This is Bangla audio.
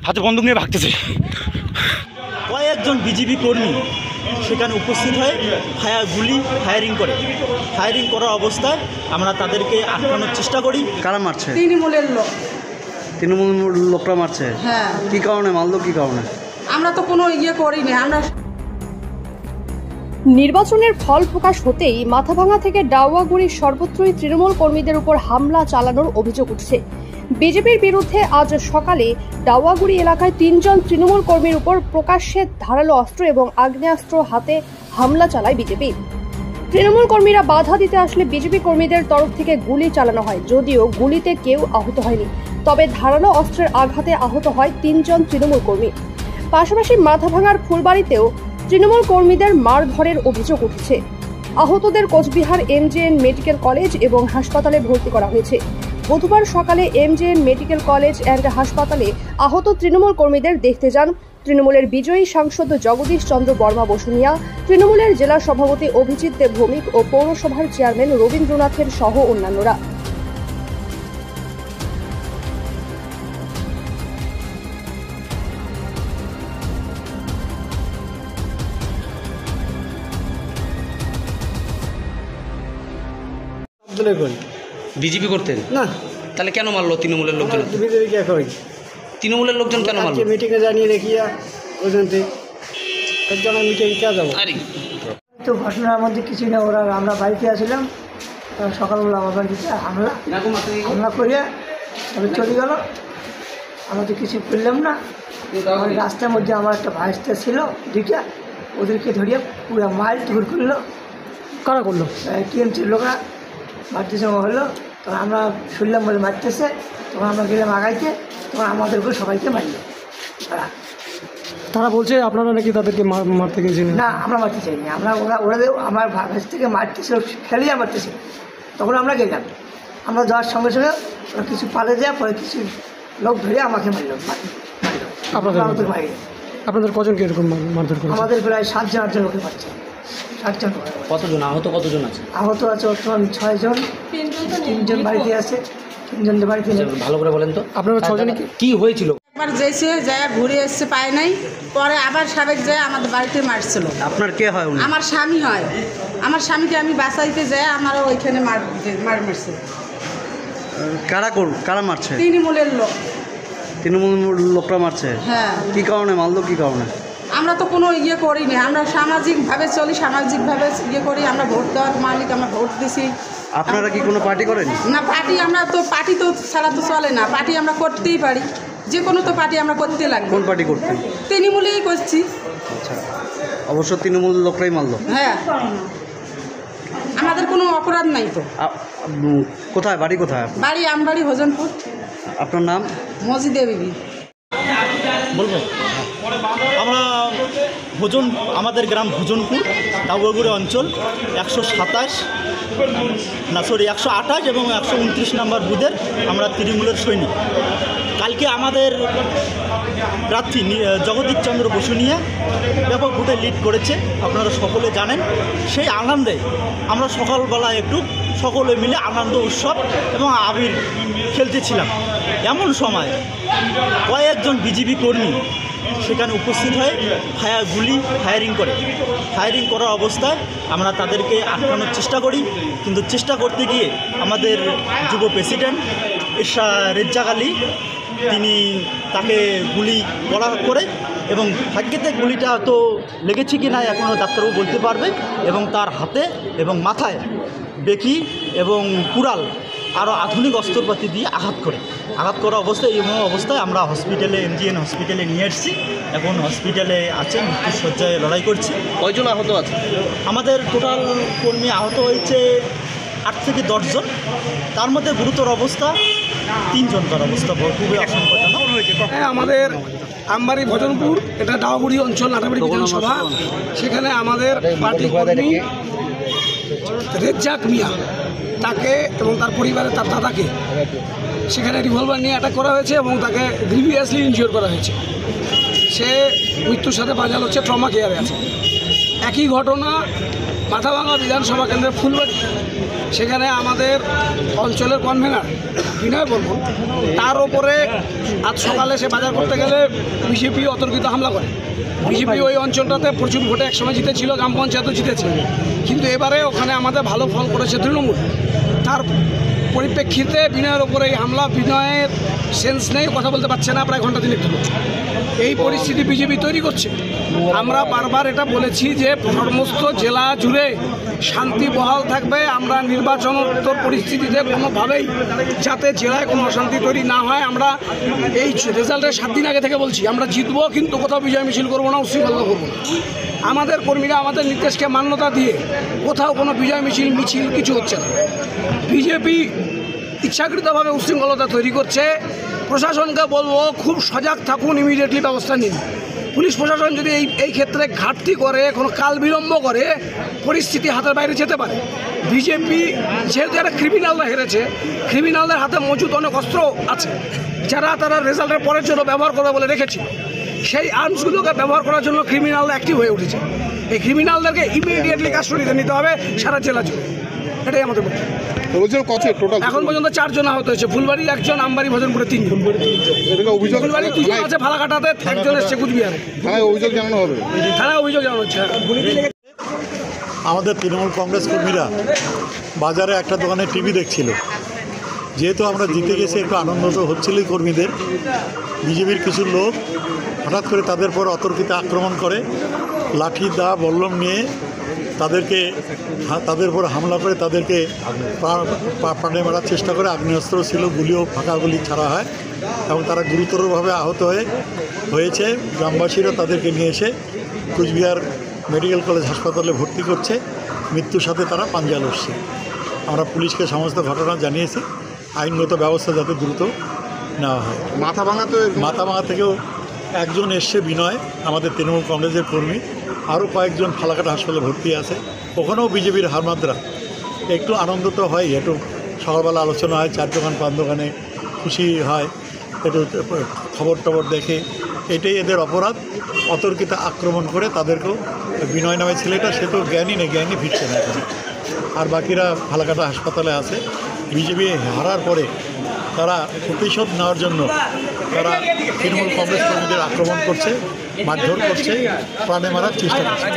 হাতে বন্দুক নিয়ে ভাগতেছে। কয়েকজন বিজেপি কর্মী সেখানে উপস্থিত হয়ে ফায়ারিং করার অবস্থায় আমরা তাদেরকে আটকানোর চেষ্টা করি। কারা মারছে? তৃণমূল লোকরা মারছে। হ্যাঁ। কি কারণে মারলো, কি কারণে? আমরা তো কোনো করিনি। আমরা নির্বাচনের ফল প্রকাশ হতেই মাথাভাঙা থেকে ডাওয়াগুড়ির সর্বত্রই তৃণমূল কর্মীদের উপর হামলা চালানোর অভিযোগ উঠছে। বিজেপির বিরুদ্ধে আজ সকালে ডাওয়াগুড়ি এলাকায় 3 জন তৃণমূল কর্মীর উপর প্রকাশ্যে ধারালো অস্ত্র এবং আগ্নেয়াস্ত্র হাতে হামলা চালায় বিজেপি। তৃণমূল কর্মীরা বাধা দিতে আসলে বিজেপি কর্মীদের তরফ থেকে গুলি চালানো হয়, যদিও গুলিতে কেউ আহত হয়নি। তবে ধারালো অস্ত্রের আঘাতে আহত হয় 3 জন তৃণমূল কর্মী। পাশাপাশি মাথাভাঙার ফুলবাড়িতেও তৃণমূল কর্মীদের মারধরের অভিযোগ উঠেছে। আহতদের কোচবিহার এমজেএন মেডিকেল কলেজ এবং হাসপাতালে ভর্তি করা হয়েছে। বুধবার সকালে এমজেএন মেডিকেল কলেজ অ্যান্ড হাসপাতালে আহত তৃণমূল কর্মীদের দেখতে যান তৃণমূলের বিজয়ী সাংসদ জগদীশ চন্দ্র বর্মা বসুনিয়া, তৃণমূলের জেলা সভাপতি অভিজিৎ দেব ভৌমিক ও পৌরসভার চেয়ারম্যান রবীন্দ্রনাথের সহ অন্যান্যরা। বিজেপি করতেন না, তাহলে কেন মারলো তৃণমূলের লোকজন? বিজেপি কে করি? তৃণমূলের লোকজন কেন মারলো? মিটিংয়ে জানিয়ে দেখিয়া ওইখান থেকে মিটিং কে যাবো। তো ঘটনার মধ্যে কিছু না, ওরা আমরা বাড়িতে আসলাম, সকালবেলা আমার বাড়িতে হামলা করিয়া তবে চলে গেল। আমরা তো কিছু করলাম না। রাস্তার মধ্যে আমার একটা ভাইস্তা ছিল 2টা, ওদেরকে ধরিয়া পুরো মাইল ধর করলো। কারা করলো? টিএমসির লোকরা মারতেছে হলো। তখন আমরা শুনলাম বলে মারতেছে, তখন আমরা গেলাম আগাইতে, তখন আমাদেরকে সবাইকে মারল। তারা বলছে আপনারা নাকি তাদেরকে মারতে গেছেন? না, আমরা মারতে চাইনি। ওরা আমার ভাইস থেকে মারতেছিল, ফেলিয়া মারতেছিল, তখন আমরা গেলাম। আমরা যাওয়ার সঙ্গে সঙ্গে ওরা কিছু পালে যায়, পরে কিছু লোক ধরে আমাকে মারল। আপনাদের কজনকে এরকম মারধর করেছে? আমাদের প্রায় 7-8 লোকে মারছে। 7 জন। কতজন আহত? কতজন আছে? আহত আছে 6 জন। 3 জন বাড়িতে আছে, 3 জনের বাড়িতে। ভালো করে বলেন তো, আপনারা 6 জনে কি হয়েছিল? একবার যেছে যায় ঘুরে এসছে, পায় নাই, পরে আবার সাবেক যায় আমাদের বাড়িতে মারছিল। আপনার কে হয়? আমার স্বামী হয়। আমার স্বামীকে আমি বাঁচাইতে যাই, আমারও ওইখানে মারছে। কারা মারছে? তৃণমূল লোকরা মারছে। হ্যাঁ। কি কারণে মারলো, কি কারণে? আমরা তো কোনো করিনি। আমরা সামাজিকভাবে চলি, সামাজিকভাবে করি। আমরা ভোট দেওয়ার মালিক, আমরা ভোট দিছি। আপনারা কি কোনো পার্টি করেন? না, পার্টি তো ছাড়া তো চলে না। পার্টি আমরা করতেই পারি, যে কোনো তো পার্টি আমরা করতে লাগবে। কোন পার্টি করতেন? তৃণমূলেই করছি। আচ্ছা, অবশ্য তৃণমূল লোকরাই মারলো। হ্যাঁ, আমাদের কোনো অপরাধ নাই তো। কোথায় বাড়ি? কোথায় বাড়ি? আমবাড়ি, ভোজনপুর। আপনার নাম? মজিদে বিবি। বলবো, আমাদের গ্রাম ভোজনপুর, ডাওয়াগুড়ি অঞ্চল 128 এবং 129 নম্বর বুথের আমরা তৃণমূলের সৈনিক। কালকে আমাদের প্রার্থী জগদীশ চন্দ্র বসুনিয়া ব্যাপক ভোটে লিড করেছে, আপনারা সকলে জানেন। সেই আনন্দে আমরা সকালবেলা একটু সকলে মিলে আনন্দ উৎসব এবং আবির খেলতেছিলাম। এমন সময় কয়েকজন বিজেপি কর্মী সেখানে উপস্থিত হয়ে ফায়ারিং করার অবস্থায় আমরা তাদেরকে আটকানোর চেষ্টা করি। কিন্তু চেষ্টা করতে গিয়ে আমাদের যুব প্রেসিডেন্ট রেজ্জাক আলী তাকে গুলি করে, এবং ভাগ্যেতে গুলিটা তো লেগেছে কি না এখনও ডাক্তারবাবু বলতে পারবে, এবং তার হাতে এবং মাথায় বেকি এবং কুড়াল আরও আধুনিক অস্ত্রপাতি দিয়ে আঘাত করা অবস্থায় আমরা এমজিএন হসপিটালে নিয়ে এসেছি। এখন হসপিটালে আছে, মৃত্যুশয্যায় লড়াই করছে। কয়জন আহত আছে? আমাদের টোটাল কর্মী আহত হয়েছে 8 থেকে 10 জন। তার মধ্যে গুরুতর অবস্থা 3 জনকার অবস্থা খুবই আশঙ্কাজনক হয়েছে। আমাদের আমবাড়ি ভজনপুর, এটা ডাওয়াগুড়ি অঞ্চল, নাটাবাড়ি বিধানসভা। সেখানে আমাদের পার্টি কর্মী রেজ্জাক মিয়া, তাকে এবং তার পরিবারের তার দাদাকে সেখানে রিভলভার নিয়ে অ্যাটাক করা হয়েছে এবং তাকে গ্রিভিয়াসলি ইনজিওর করা হয়েছে। সে মৃত্যুর সাথে বাজাল হচ্ছে, ট্রমা কেয়ারে আছে। একই ঘটনা মাথাভাঙা বিধানসভা কেন্দ্রের ফুলবাড়ি, সেখানে আমাদের অঞ্চলের কনভেনার বিনয় বর্মন, তার ওপরে আজ সকালে সে বাজার করতে গেলে বিজেপি অতর্কিত হামলা করে। বিজেপি ওই অঞ্চলটাতে প্রচুর ভোটে একসময় জিতেছিল, গ্রাম পঞ্চায়েতও জিতেছে, কিন্তু এবারে ওখানে আমাদের ভালো ফল করেছে তৃণমূল। তার পরিপ্রেক্ষিতে বিনয়ের ওপরে এই হামলা, বিনয়ের সেন্স নেই, কথা বলতে পারছে না প্রায় ঘন্টা দিনের জন্য। এই পরিস্থিতি বিজেপি তৈরি করছে। আমরা বারবার এটা বলেছি যে সমস্ত জেলা জুড়ে শান্তি বহাল থাকবে। আমরা নির্বাচনোত্তর পরিস্থিতিতে কোনোভাবেই যাতে জেলায় কোনো অশান্তি তৈরি না হয়, আমরা এই রেজাল্টের 7 দিন আগে থেকে বলছি আমরা জিতবো, কিন্তু কোথাও বিজয় মিছিল করবো না, উশৃঙ্খলা করবো না। আমাদের কর্মীরা আমাদের নির্দেশকে মান্যতা দিয়ে কোথাও কোনো বিজয় মিছিল কিছু হচ্ছে না। বিজেপি ইচ্ছাকৃতভাবে উশৃঙ্খলতা তৈরি করছে। প্রশাসনকে বলবো খুব সজাগ থাকুন, ইমিডিয়েটলি ব্যবস্থা নিন। পুলিশ প্রশাসন যদি এই ক্ষেত্রে ঘাটতি করে, কোনো কাল বিলম্ব করে, পরিস্থিতি হাতের বাইরে যেতে পারে। বিজেপি যেহেতু একটা ক্রিমিনালরা হেরেছে, ক্রিমিনালদের হাতে মজুদ অনেক অস্ত্র আছে যারা তারা রেজাল্টের পরের জন্য ব্যবহার করবে বলে রেখেছিল। সেই আর্মসগুলোকে ব্যবহার করার জন্য ক্রিমিনালরা অ্যাক্টিভ হয়ে উঠেছে। এই ক্রিমিনালদেরকে ইমিডিয়েটলি কাস্টডিতে নিতে হবে সারা জেলা জুড়ে, এটাই আমাদের বক্তব্য। এখন পর্যন্ত 4 জন আহত হয়েছে, ফুলবাড়ির 1 জন, আমবাড়ি ভজনপুরে 3 জন। ফুলবাড়ি 2 জন আছে, ফালাকাটাতে 1 জন এসছে কুচবিহারে। থানায় অভিযোগ জানানো হবে, থানায় অভিযোগ জানানো হচ্ছে। আমাদের তৃণমূল কংগ্রেস কর্মীরা বাজারে একটা দোকানে টিভি দেখছিল। যেহেতু আমরা জিতে গেছি, একটু আনন্দ তো হচ্ছিলই কর্মীদের। বিজেপির কিছু লোক হঠাৎ করে তাদের পর অতর্কিত আক্রমণ করে, লাঠি দা বল্লম নিয়ে তাদের উপর হামলা করে তাদেরকে প্রাণে মারার চেষ্টা করে। আগ্নেয়াস্ত্র ছিল, গুলিও ফাঁকা গুলি ছাড়া হয় এবং তারা গুরুতরভাবে আহত হয়েছে। গ্রামবাসীরা তাদেরকে নিয়ে এসে কুচবিহার মেডিকেল কলেজ হাসপাতালে ভর্তি করছে। মৃত্যুর সাথে তারা পাঞ্জা লড়ছে। আমরা পুলিশকে সমস্ত ঘটনা জানিয়েছি, আইনগত ব্যবস্থা যাতে দ্রুত নেওয়া হয়। মাথাভাঙা থেকেও 1 জন এসছে, বিনয়, আমাদের তৃণমূল কংগ্রেসের কর্মী। আরও কয়েকজন ফালাকাটা হাসপাতালে ভর্তি আছে, ওখানেও বিজেপির হারমাদ্রা। একটু আনন্দ তো হয়, একটু সকালবেলা আলোচনা হয়, 4 দোকান 5 দোকানে খুশি হয়, একটু খবর টবর দেখে। এটাই এদের অপরাধ, অতর্কিত আক্রমণ করে তাদেরকেও। বিনয় নামে ছেলেটা, সে তো জ্ঞানী ফিরছে না এখন। আর বাকিরা ফালাকাটা হাসপাতালে আছে। বিজেপি হারার পরে তারা প্রতিশোধ নেওয়ার জন্য তারা তৃণমূল কংগ্রেস কর্মীদের আক্রমণ করছে, মারধর করছে, প্রাণে মারার চেষ্টা করছে।